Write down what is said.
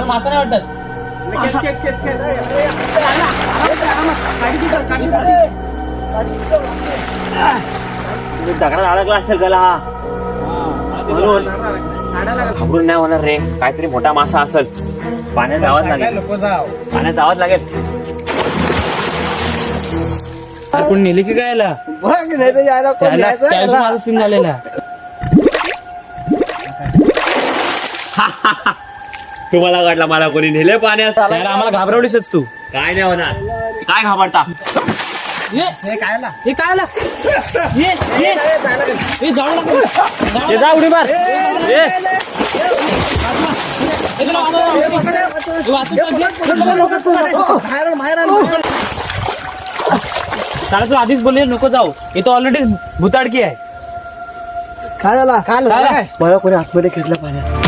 मला मासा नाही वाटत. दगडात अडकला असेल त्याला हा. म्हणून घाबरून नाही होणार रे. काहीतरी मोठा मासा असेल. पाण्यात जावंच लागेल. पाण्यात जावंच लागेल. कोण नेली की काय याला? माझा सीन झालेला. तुम्हाला वाटलं मला कोणी नेले पाण्यात? आम्हाला घाबरवलीसच तू. काय नाही होणार. काय घाबरता? हे काय आला? हे जाऊ नका. हे जा उडी मार. त्याला तू आधीच बोलले नको जाऊ. हे तो ऑलरेडी भुताडकी आहे. काय झाला? काय मला कोणी आतमध्ये घेतलं पाण्यात.